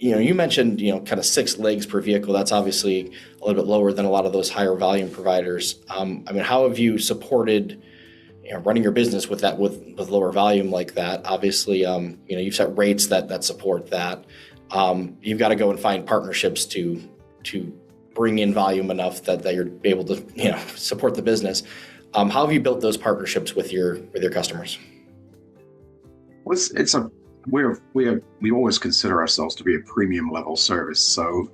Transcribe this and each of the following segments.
you mentioned, kind of 6 legs per vehicle. That's obviously a little bit lower than a lot of those higher volume providers. How have you supported, running your business with that, with lower volume like that? Obviously, you've set rates that support that. You've got to go and find partnerships to bring in volume enough that you're able to, support the business. How have you built those partnerships with your customers? Well, we always consider ourselves to be a premium level service. So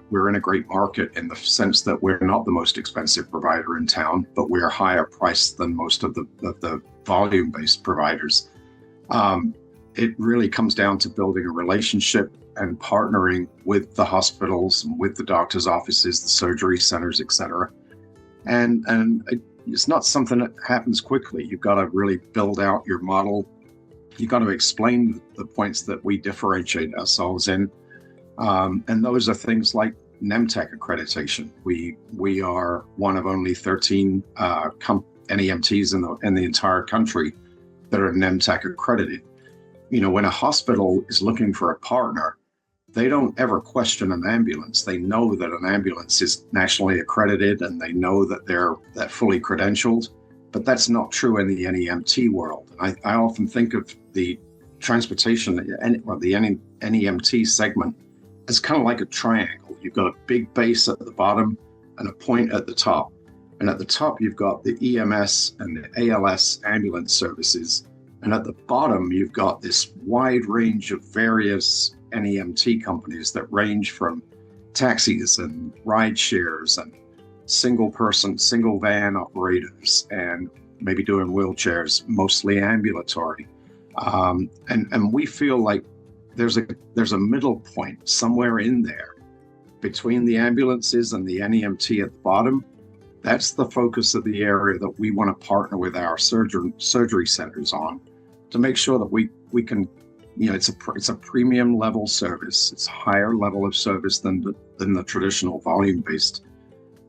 we're in a great market in the sense that we're not the most expensive provider in town, but we're higher priced than most of the volume-based providers. It really comes down to building a relationship and partnering with the hospitals and with the doctor's offices, the surgery centers, et cetera. And it's not something that happens quickly. You've got to really build out your model. You've got to explain the points that we differentiate ourselves in. And those are things like NEMT accreditation. We are one of only 13 NEMTs in the entire country that are NEMT accredited. When a hospital is looking for a partner, they don't ever question an ambulance. They know that an ambulance is nationally accredited and they know that they're fully credentialed. But that's not true in the NEMT world. I often think of the transportation, or the NEMT segment, as kind of like a triangle. You've got a big base at the bottom and a point at the top. And at the top, you've got the EMS and the ALS ambulance services. And at the bottom, you've got this wide range of various NEMT companies that range from taxis and ride shares and single van operators, and maybe doing wheelchairs, mostly ambulatory. And we feel like there's a middle point somewhere in there between the ambulances and the NEMT at the bottom. That's the focus of the area that we want to partner with our surgery centers on, to make sure that we can, it's a premium level service. It's a higher level of service than the traditional volume-based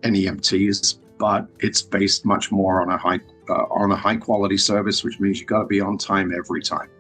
NEMTs, but it's based much more on a high quality service, which means you got to be on time every time.